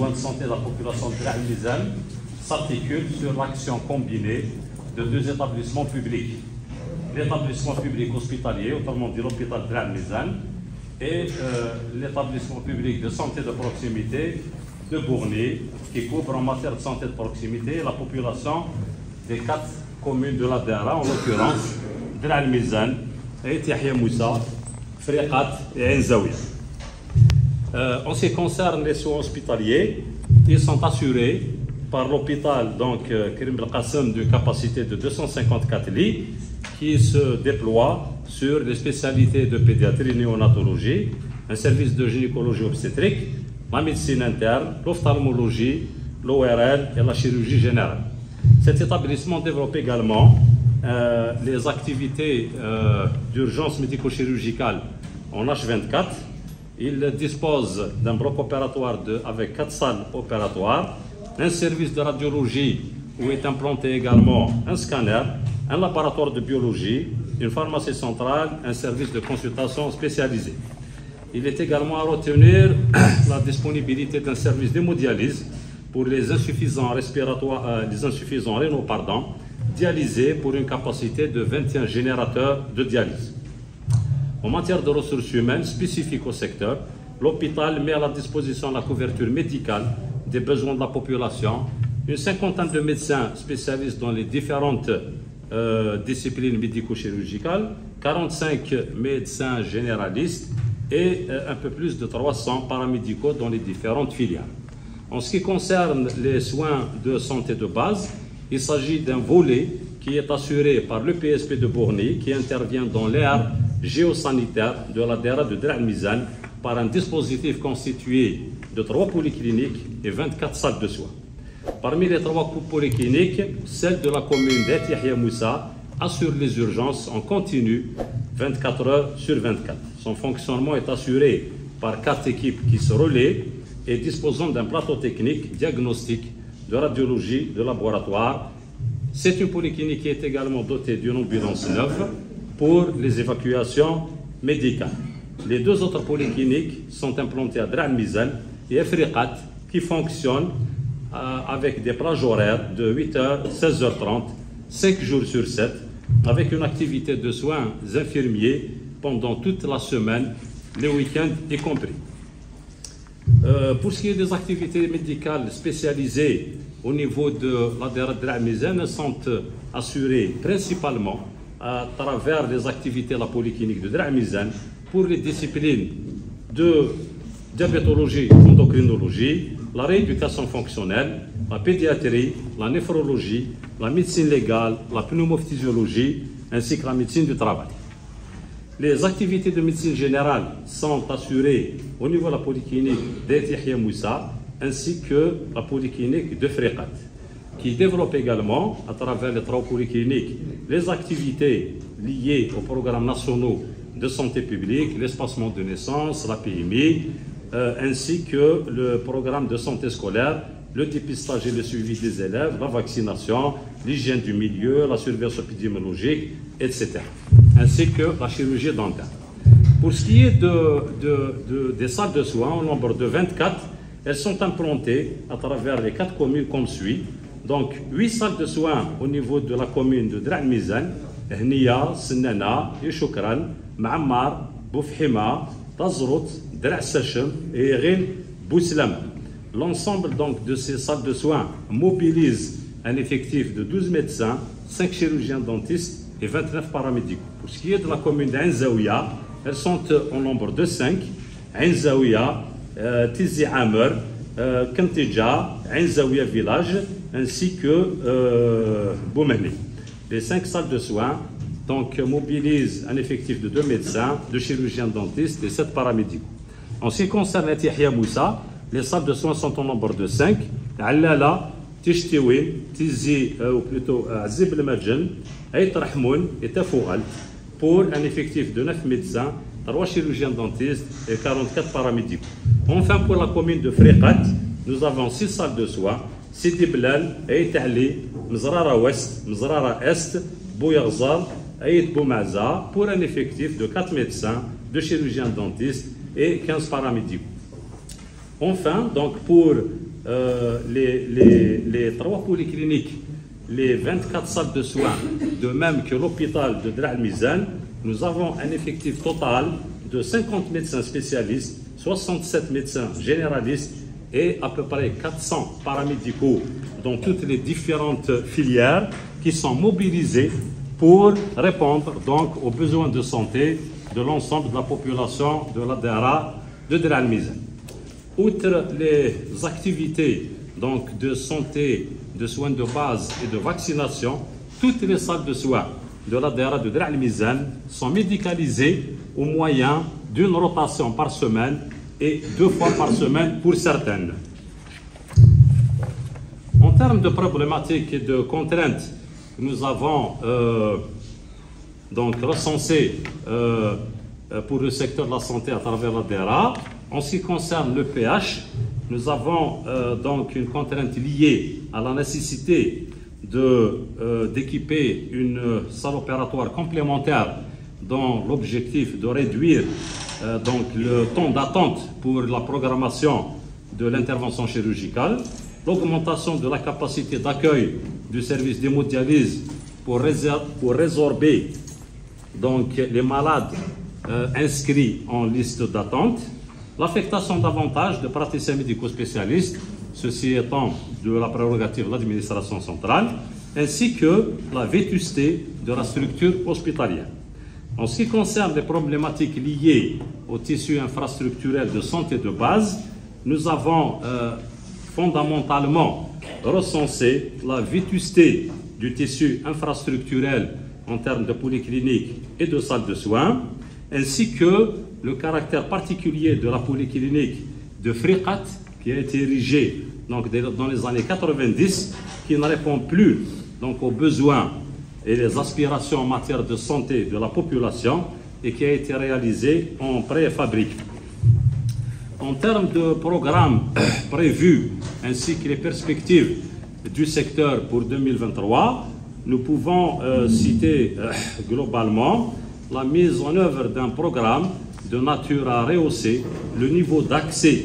besoins de santé de la population de Dra el-Mizan s'articule sur l'action combinée de deux établissements publics. L'établissement public hospitalier, autrement dit l'hôpital Dra el-Mizan, et l'établissement public de santé de proximité de Bourni, qui couvre en matière de santé de proximité la population des 4 communes de la Dara, en l'occurrence Dra el-Mizan, Yahya Moussa, Friqat et Ain Zaouia. En ce qui concerne les soins hospitaliers, ils sont assurés par l'hôpital Karim Belkacem d'une capacité de 254 lits qui se déploie sur les spécialités de pédiatrie, néonatologie, un service de gynécologie obstétrique, la médecine interne, l'ophtalmologie, l'ORL et la chirurgie générale. Cet établissement développe également les activités d'urgence médico-chirurgicale en H24. Il dispose d'un bloc opératoire avec 4 salles opératoires, un service de radiologie où est implanté également un scanner, un laboratoire de biologie, une pharmacie centrale, un service de consultation spécialisé. Il est également à retenir la disponibilité d'un service d'hémodialyse pour les insuffisants rénaux, dialysés pour une capacité de 21 générateurs de dialyse. En matière de ressources humaines spécifiques au secteur, l'hôpital met à la disposition la couverture médicale des besoins de la population, une 50aine de médecins spécialistes dans les différentes disciplines médico-chirurgicales, 45 médecins généralistes et un peu plus de 300 paramédicaux dans les différentes filiales. En ce qui concerne les soins de santé de base, il s'agit d'un volet qui est assuré par le PSP de Bourni, qui intervient dans l'aire géosanitaire de la Dara de Dra el-Mizan par un dispositif constitué de 3 polycliniques et 24 salles de soins. Parmi les 3 polycliniques, celle de la commune d'Yahya Moussa assure les urgences en continu 24 heures sur 24. Son fonctionnement est assuré par 4 équipes qui se relaient et disposant d'un plateau technique, diagnostic, de radiologie, de laboratoire. C'est une polyclinique qui est également dotée d'une ambulance neuve pour les évacuations médicales. Les 2 autres polycliniques sont implantées à Dra el-Mizan et Friqat, qui fonctionnent avec des plages horaires de 8h, 16h30, 5 jours sur 7, avec une activité de soins infirmiers pendant toute la semaine, les week-ends y compris. Pour ce qui est des activités médicales spécialisées au niveau de la Dara de Dra el-Mizan, elles sont assurées principalement à travers les activités de la polyclinique de Dra el-Mizan pour les disciplines de diabétologie, endocrinologie, la rééducation fonctionnelle, la pédiatrie, la néphrologie, la médecine légale, la pneumophysiologie, ainsi que la médecine du travail. Les activités de médecine générale sont assurées au niveau de la polyclinique d'Yahya Moussa, ainsi que la polyclinique de Friqat, qui développe également, à travers les 3 polycliniques, les activités liées aux programmes nationaux de santé publique, l'espacement de naissance, la PMI, ainsi que le programme de santé scolaire, le dépistage et le suivi des élèves, la vaccination, l'hygiène du milieu, la surveillance épidémiologique, etc. Ainsi que la chirurgie dentaire. Pour ce qui est des salles de soins, au nombre de 24, elles sont implantées à travers les 4 communes comme suit. Donc 8 salles de soins au niveau de la commune de Dra el-Mizan, Hniya, Sennana, Choukran, Ma'ammar, Boufhima, Tazrout, Dra el-Sachem et Ghil Bouslam. L'ensemble donc de ces salles de soins mobilise un effectif de 12 médecins, 5 chirurgiens dentistes et 29 paramédicaux. Pour ce qui est de la commune d'Ain Zaouia, elles sont au nombre de 5. Ain Zaouia, Tizi Amer, Kantija, Ain Zaouia village, ainsi que Boumehni. Les 5 salles de soins donc, mobilisent un effectif de 2 médecins, 2 chirurgiens dentistes et 7 paramédicaux. En ce qui concerne Yahya Moussa, les salles de soins sont au nombre de 5. Allala, Tishtiwin, Tizi, ou plutôt Azib el-Majel, Ait Rahmoun et Tafoural, pour un effectif de 9 médecins, 3 chirurgiens dentistes et 44 paramédicaux. Enfin, pour la commune de Friqat, nous avons 6 salles de soins, Sidi Blal, Ait Ali, Mzrara Ouest, Mzrara Est, Bouyarzal, Ait Boumaza, pour un effectif de 4 médecins, 2 chirurgiens dentistes et 15 paramédicaux. Enfin, donc pour les 3 polycliniques, les 24 salles de soins, de même que l'hôpital de Dra el-Mizan, nous avons un effectif total de 50 médecins spécialistes, 67 médecins généralistes et à peu près 400 paramédicaux dans toutes les différentes filières qui sont mobilisés pour répondre donc aux besoins de santé de l'ensemble de la population de la Daara de Dra el-Mizan. Outre les activités donc de santé, de soins de base et de vaccination, toutes les salles de soins de la Daara de Dra el-Mizan sont médicalisées au moyen d'une rotation par semaine et 2 fois par semaine pour certaines. En termes de problématiques et de contraintes que nous avons donc recensées pour le secteur de la santé à travers la Daara, en ce qui concerne le PH, nous avons donc une contrainte liée à la nécessité d'équiper une salle opératoire complémentaire dans l'objectif de réduire donc le temps d'attente pour la programmation de l'intervention chirurgicale, l'augmentation de la capacité d'accueil du service d'hémodialyse pour résorber donc les malades inscrits en liste d'attente, l'affectation davantage de praticiens médicaux spécialistes, ceci étant de la prérogative de l'administration centrale, ainsi que la vétusté de la structure hospitalière. En ce qui concerne les problématiques liées au tissu infrastructurel de santé de base, nous avons fondamentalement recensé la vétusté du tissu infrastructurel en termes de polycliniques et de salles de soins, ainsi que le caractère particulier de la polyclinique de Friqat, qui a été érigée donc, dans les années 90, qui ne répond plus donc, aux besoins et les aspirations en matière de santé de la population et qui a été réalisée en préfabrique. En termes de programmes prévus ainsi que les perspectives du secteur pour 2023, nous pouvons citer globalement la mise en œuvre d'un programme de nature à rehausser le niveau d'accès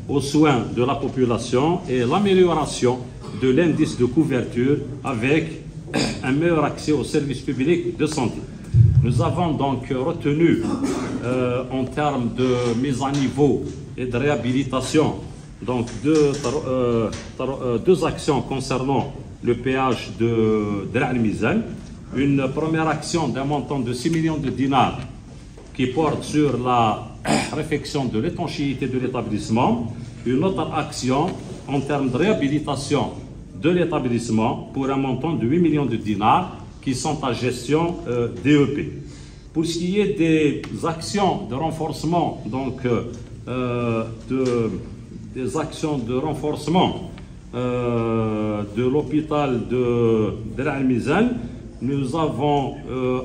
aux soins de la population et l'amélioration de l'indice de couverture avec un meilleur accès aux services publics de santé. Nous avons donc retenu en termes de mise à niveau et de réhabilitation donc deux actions concernant le péage de Dra el-Mizan. Une première action d'un montant de 6 millions de dinars qui porte sur la réfection de l'étanchéité de l'établissement. Une autre action en termes de réhabilitation de l'établissement pour un montant de 8 millions de dinars qui sont à gestion DEP. Pour ce qui est des actions de renforcement, donc des actions de renforcement de l'hôpital de Dra el-Mizan, nous avons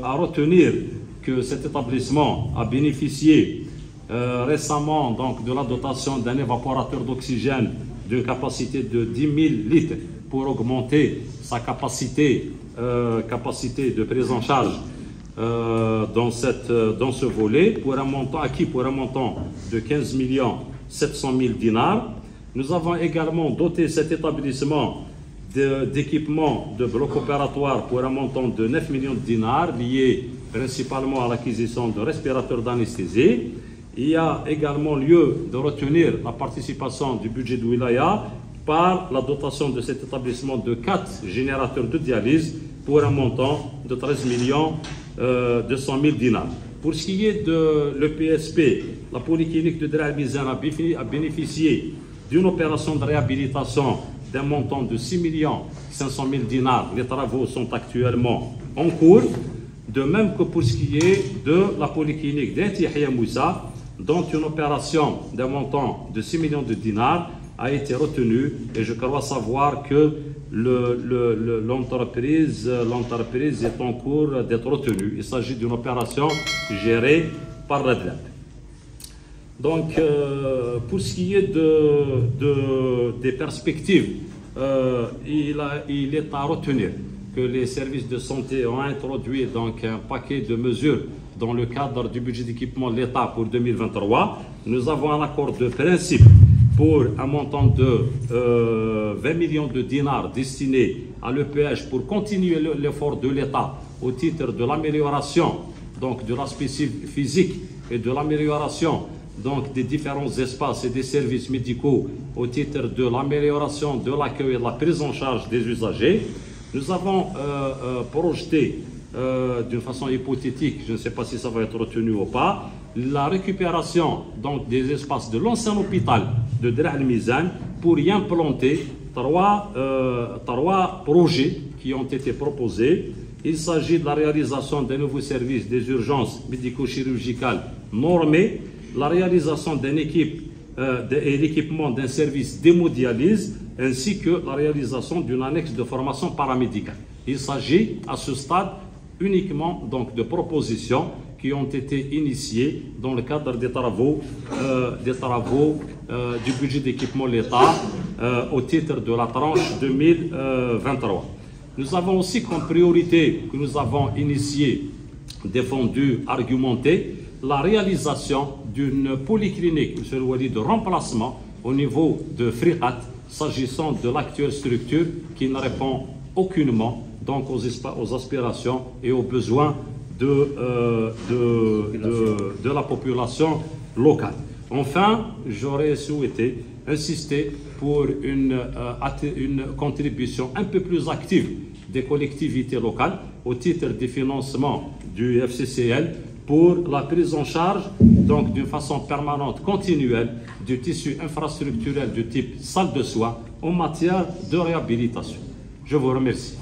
à retenir que cet établissement a bénéficié récemment donc, de la dotation d'un évaporateur d'oxygène d'une capacité de 10 000 litres pour augmenter sa capacité de prise en charge dans ce volet pour un montant acquis pour un montant de 15 700 000 dinars. Nous avons également doté cet établissement d'équipements de blocs opératoires pour un montant de 9 millions de dinars liés principalement à l'acquisition de respirateurs d'anesthésie. Il y a également lieu de retenir la participation du budget de Wilaya par la dotation de cet établissement de 4 générateurs de dialyse pour un montant de 13 200 000 dinars. Pour ce qui est de l'EPSP, la polyclinique de Dra el-Mizan a bénéficié d'une opération de réhabilitation d'un montant de 6 500 000 dinars. Les travaux sont actuellement en cours, de même que pour ce qui est de la polyclinique d'Aït Yahya Moussa, dont une opération d'un montant de 6 millions de dinars a été retenue, et je crois savoir que l'entreprise est en cours d'être retenue. Il s'agit d'une opération gérée par Redlab. Donc, pour ce qui est des perspectives, il est à retenir que les services de santé ont introduit donc un paquet de mesures dans le cadre du budget d'équipement de l'État pour 2023. Nous avons un accord de principe pour un montant de 20 millions de dinars destinés à l'EPH pour continuer l'effort de l'État au titre de l'amélioration donc de l'aspect physique et de l'amélioration donc des différents espaces et des services médicaux au titre de l'amélioration de l'accueil et de la prise en charge des usagers. Nous avons projeté d'une façon hypothétique, je ne sais pas si ça va être retenu ou pas, la récupération donc des espaces de l'ancien hôpital de Dra al-Mizan pour y implanter trois projets qui ont été proposés. Il s'agit de la réalisation d'un nouveau service des urgences médico-chirurgicales normées, la réalisation d'une équipe et l'équipement d'un service d'hémodialyse, ainsi que la réalisation d'une annexe de formation paramédicale. Il s'agit à ce stade uniquement donc de propositions qui ont été initiées dans le cadre des travaux du budget d'équipement de l'État au titre de la tranche 2023. Nous avons aussi comme priorité que nous avons initiée, défendue, argumentée, la réalisation d'une polyclinique, monsieur le Wali, de remplacement au niveau de Friqat, s'agissant de l'actuelle structure qui ne répond aucunement donc aux aspirations et aux besoins de la population locale. Enfin, j'aurais souhaité insister pour une contribution un peu plus active des collectivités locales au titre des financements du FCCL pour la prise en charge donc d'une façon permanente, continuelle, du tissu infrastructurel du type salle de soins en matière de réhabilitation. Je vous remercie.